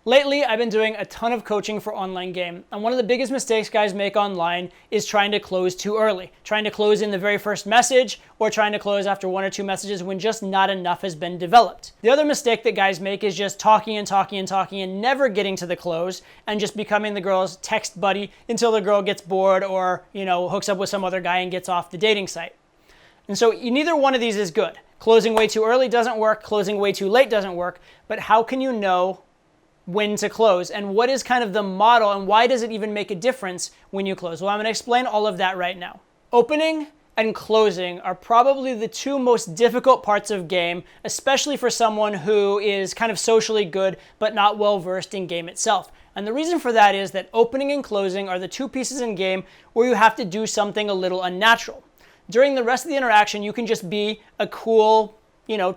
Lately, I've been doing a ton of coaching for online game, and one of the biggest mistakes guys make online is trying to close too early, trying to close in the very first message, or trying to close after one or two messages when just not enough has been developed. The other mistake that guys make is just talking and talking and talking and never getting to the close, and just becoming the girl's text buddy until the girl gets bored or, hooks up with some other guy and gets off the dating site. And so neither one of these is good. Closing way too early doesn't work, closing way too late doesn't work, but how can you know when to close, and what is kind of the model, and why does it even make a difference when you close? Well, I'm going to explain all of that right now. Opening and closing are probably the two most difficult parts of game, especially for someone who is kind of socially good but not well versed in game itself. And the reason for that is that opening and closing are the two pieces in game where you have to do something a little unnatural. During the rest of the interaction, you can just be a cool,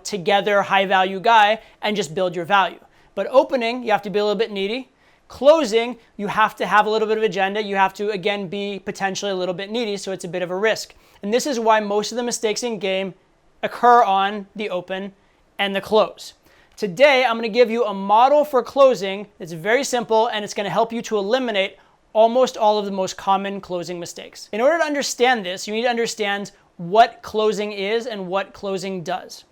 together high value guy and just build your value. But opening, you have to be a little bit needy. Closing, you have to have a little bit of agenda. You have to, again, be potentially a little bit needy, so it's a bit of a risk. And this is why most of the mistakes in game occur on the open and the close. Today, I'm going to give you a model for closing that's very simple, and it's going to help you to eliminate almost all of the most common closing mistakes. In order to understand this, you need to understand what closing is and what closing does.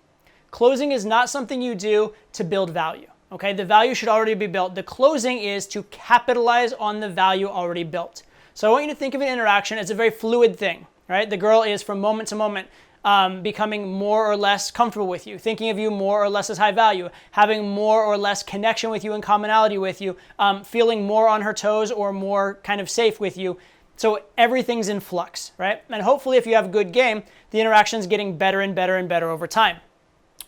Closing is not something you do to build value. Okay, the value should already be built. The closing is to capitalize on the value already built. So I want you to think of an interaction as a very fluid thing, right? The girl is from moment to moment becoming more or less comfortable with you, thinking of you more or less as high value, having more or less connection with you and commonality with you, feeling more on her toes or more kind of safe with you. So everything's in flux, right? And hopefully if you have a good game, the interaction's getting better and better and better over time.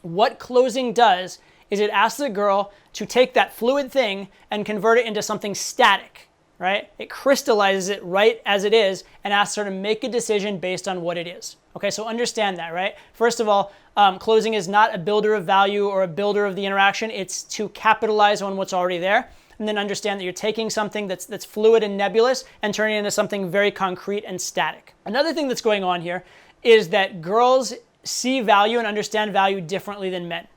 What closing does is it asks the girl to take that fluid thing and convert it into something static, right? It crystallizes it right as it is and asks her to make a decision based on what it is. Okay, so understand that, right? First of all, closing is not a builder of value or a builder of the interaction. It's to capitalize on what's already there. And then understand that you're taking something that's fluid and nebulous and turning it into something very concrete and static. Another thing that's going on here is that girls see value and understand value differently than men.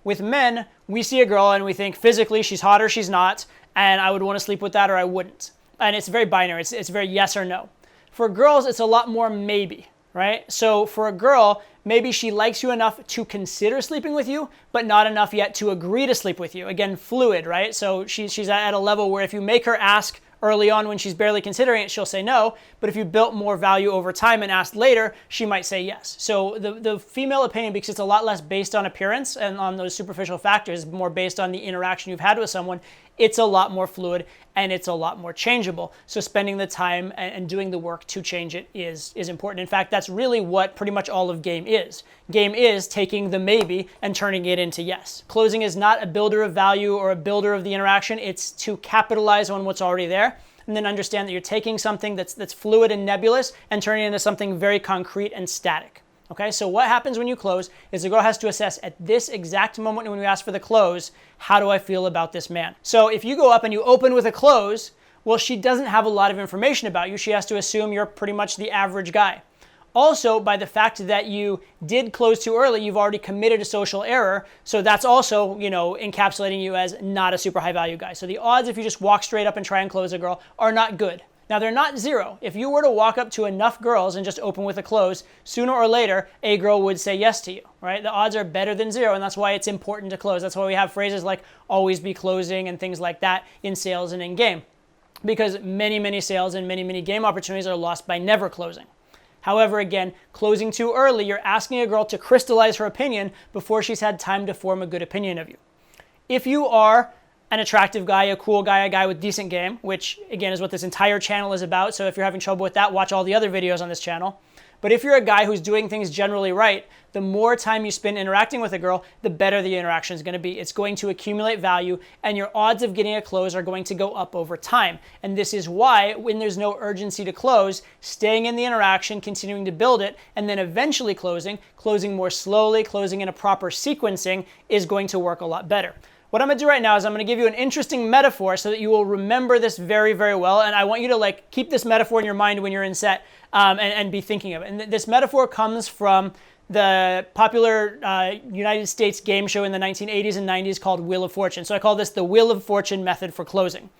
With men, we see a girl and we think physically she's hot or she's not, and I would want to sleep with that or I wouldn't. And it's very binary. It's very yes or no. For girls, it's a lot more maybe, right? So for a girl, maybe she likes you enough to consider sleeping with you, but not enough yet to agree to sleep with you. Again, fluid, right? So she's at a level where if you make her ask early on when she's barely considering it, she'll say no. But if you built more value over time and asked later, she might say yes. So the female opinion, because it's a lot less based on appearance and on those superficial factors, more based on the interaction you've had with someone, it's a lot more fluid and it's a lot more changeable. So spending the time and doing the work to change it is important. In fact, that's really what pretty much all of game is. Game is taking the maybe and turning it into yes. Closing is not a builder of value or a builder of the interaction. It's to capitalize on what's already there and then understand that you're taking something that's fluid and nebulous and turning it into something very concrete and static. Okay, so what happens when you close is the girl has to assess at this exact moment when you ask for the close, how do I feel about this man? So if you go up and you open with a close, well, she doesn't have a lot of information about you. She has to assume you're pretty much the average guy. Also, by the fact that you did close too early, you've already committed a social error. So that's also, encapsulating you as not a super high value guy. So the odds if you just walk straight up and try and close a girl are not good. Now, they're not zero. If you were to walk up to enough girls and just open with a close, sooner or later, a girl would say yes to you, right? The odds are better than zero, and that's why it's important to close. That's why we have phrases like always be closing and things like that in sales and in game, because many, many sales and many, many game opportunities are lost by never closing. However, again, closing too early, you're asking a girl to crystallize her opinion before she's had time to form a good opinion of you. If you are an attractive guy, a cool guy, a guy with decent game, which again is what this entire channel is about. So if you're having trouble with that, watch all the other videos on this channel. But if you're a guy who's doing things generally right, the more time you spend interacting with a girl, the better the interaction is going to be. It's going to accumulate value and your odds of getting a close are going to go up over time. And this is why when there's no urgency to close, staying in the interaction, continuing to build it, and then eventually closing more slowly, closing in a proper sequencing is going to work a lot better. What I'm going to do right now is I'm going to give you an interesting metaphor so that you will remember this very, very well. And I want you to like keep this metaphor in your mind when you're in set and be thinking of it. And this metaphor comes from the popular United States game show in the 1980s and 90s called Wheel of Fortune. So I call this the Wheel of Fortune method for closing.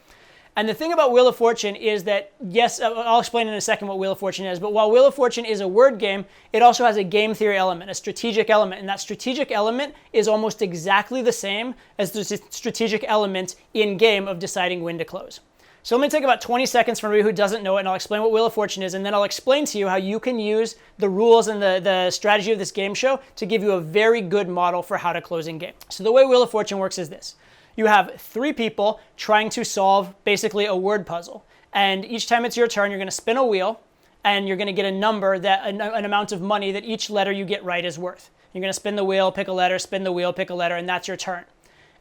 And the thing about Wheel of Fortune is that, yes, I'll explain in a second what Wheel of Fortune is, but while Wheel of Fortune is a word game, it also has a game theory element, a strategic element. And that strategic element is almost exactly the same as the strategic element in game of deciding when to close. So let me take about 20 seconds for anybody who doesn't know it, and I'll explain what Wheel of Fortune is, and then I'll explain to you how you can use the rules and the strategy of this game show to give you a very good model for how to close in game. So the way Wheel of Fortune works is this. You have 3 people trying to solve basically a word puzzle. And each time it's your turn, you're going to spin a wheel, and you're going to get a number, an amount of money that each letter you get right is worth. You're going to spin the wheel, pick a letter, spin the wheel, pick a letter, and that's your turn.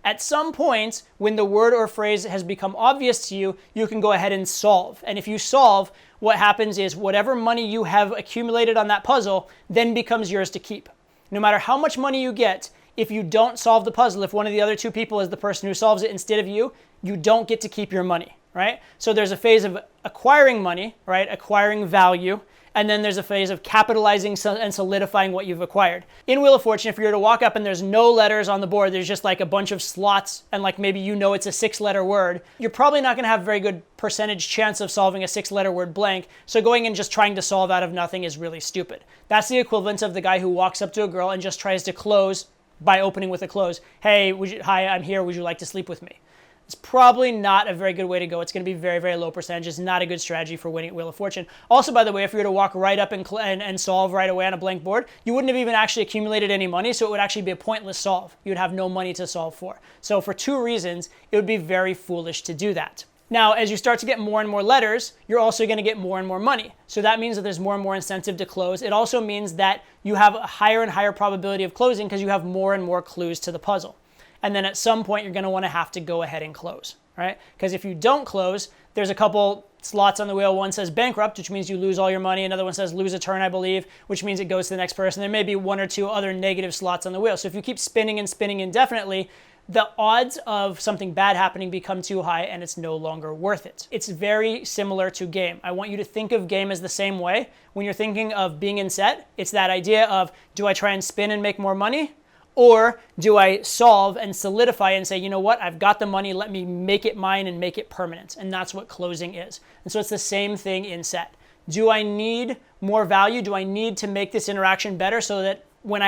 At some point, when the word or phrase has become obvious to you, you can go ahead and solve. And if you solve, what happens is whatever money you have accumulated on that puzzle then becomes yours to keep. No matter how much money you get, if you don't solve the puzzle, if one of the other 2 people is the person who solves it instead of you, you don't get to keep your money, right? So there's a phase of acquiring money, right? Acquiring value. And then there's a phase of capitalizing and solidifying what you've acquired. In Wheel of Fortune, if you were to walk up and there's no letters on the board, there's just like a bunch of slots, and like maybe you know it's a 6-letter word, you're probably not going to have a very good percentage chance of solving a 6-letter word blank. So going and just trying to solve out of nothing is really stupid. That's the equivalent of the guy who walks up to a girl and just tries to close by opening with a close. Hey, hi, I'm here. Would you like to sleep with me? It's probably not a very good way to go. It's going to be very, very low percentage. It's not a good strategy for winning at Wheel of Fortune. Also, by the way, if you were to walk right up and solve right away on a blank board, you wouldn't have even actually accumulated any money, so it would actually be a pointless solve. You would have no money to solve for. So for 2 reasons, it would be very foolish to do that. Now, as you start to get more and more letters, you're also going to get more and more money. So that means that there's more and more incentive to close. It also means that you have a higher and higher probability of closing because you have more and more clues to the puzzle. And then at some point, you're going to want to have to go ahead and close, right? Because if you don't close, there's a couple slots on the wheel. One says bankrupt, which means you lose all your money. Another one says lose a turn, I believe, which means it goes to the next person. There may be 1 or 2 other negative slots on the wheel. So if you keep spinning and spinning indefinitely, the odds of something bad happening become too high and it's no longer worth it. It's very similar to game. I want you to think of game as the same way. When you're thinking of being in set, it's that idea of, do I try and spin and make more money? Or do I solve and solidify and say, you know what, I've got the money, let me make it mine and make it permanent. And that's what closing is. And so it's the same thing in set. Do I need more value? Do I need to make this interaction better so that one,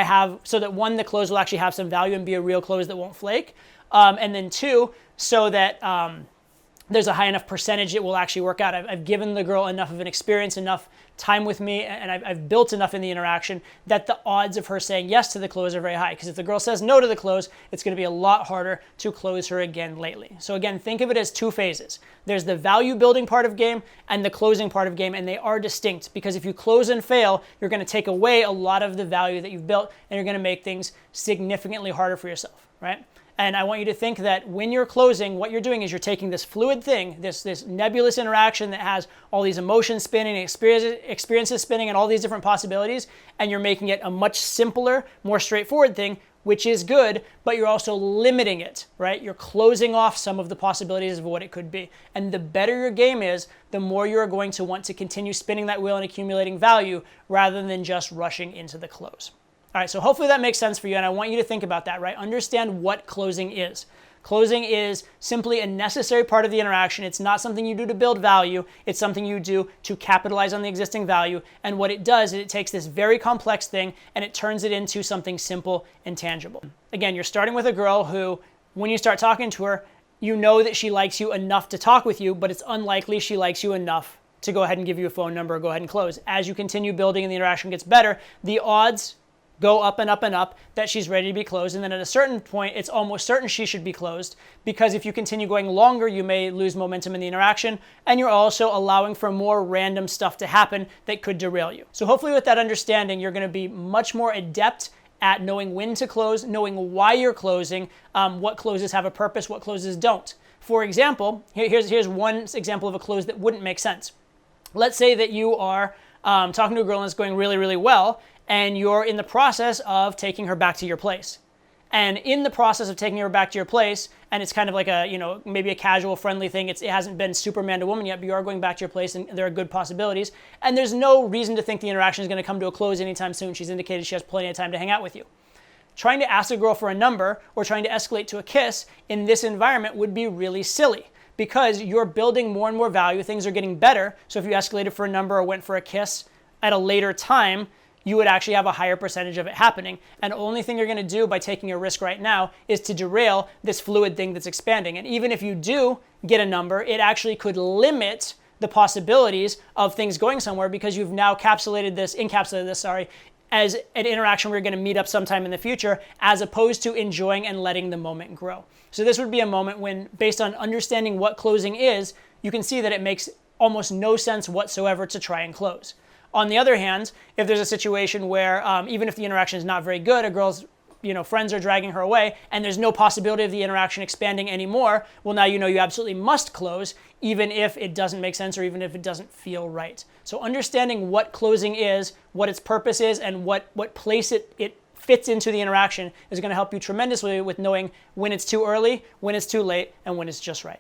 the close will actually have some value and be a real close that won't flake. And then 2, so that there's a high enough percentage it will actually work out. I've given the girl enough of an experience, enough time with me, and I've built enough in the interaction that the odds of her saying yes to the close are very high. Because if the girl says no to the close, it's going to be a lot harder to close her again lately. So again, think of it as 2 phases. There's the value building part of game and the closing part of game, and they are distinct. Because if you close and fail, you're going to take away a lot of the value that you've built, and you're going to make things significantly harder for yourself, right? And I want you to think that when you're closing, what you're doing is you're taking this fluid thing, this nebulous interaction that has all these emotions spinning, experiences spinning, and all these different possibilities, and you're making it a much simpler, more straightforward thing, which is good, but you're also limiting it, right? You're closing off some of the possibilities of what it could be. And the better your game is, the more you're going to want to continue spinning that wheel and accumulating value rather than just rushing into the close. All right, so hopefully that makes sense for you, and I want you to think about that, right? Understand what closing is. Closing is simply a necessary part of the interaction. It's not something you do to build value. It's something you do to capitalize on the existing value. And what it does is it takes this very complex thing and it turns it into something simple and tangible. Again, you're starting with a girl who, when you start talking to her, you know that she likes you enough to talk with you, but it's unlikely she likes you enough to go ahead and give you a phone number or go ahead and close. As you continue building and the interaction gets better, the odds go up and up and up that she's ready to be closed. And then at a certain point, it's almost certain she should be closed, because if you continue going longer, you may lose momentum in the interaction, and you're also allowing for more random stuff to happen that could derail you. So hopefully with that understanding, you're going to be much more adept at knowing when to close, knowing why you're closing, what closes have a purpose, what closes don't. For example, here's one example of a close that wouldn't make sense. Let's say that you are talking to a girl and it's going really, really well, and you're in the process of taking her back to your place. And in the process of taking her back to your place, and it's kind of like a, maybe a casual, friendly thing. It hasn't been super man to woman yet, but you are going back to your place and there are good possibilities. And there's no reason to think the interaction is going to come to a close anytime soon. She's indicated she has plenty of time to hang out with you. Trying to ask a girl for a number or trying to escalate to a kiss in this environment would be really silly because you're building more and more value. Things are getting better. So if you escalated for a number or went for a kiss at a later time, you would actually have a higher percentage of it happening. And the only thing you're going to do by taking a risk right now is to derail this fluid thing that's expanding. And even if you do get a number, it actually could limit the possibilities of things going somewhere because you've now encapsulated this, as an interaction we're going to meet up sometime in the future, as opposed to enjoying and letting the moment grow. So this would be a moment when, based on understanding what closing is, you can see that it makes almost no sense whatsoever to try and close. On the other hand, if there's a situation where even if the interaction is not very good, a girl's friends are dragging her away, and there's no possibility of the interaction expanding anymore, well, now you absolutely must close, even if it doesn't make sense or even if it doesn't feel right. So understanding what closing is, what its purpose is, and what place it fits into the interaction is going to help you tremendously with knowing when it's too early, when it's too late, and when it's just right.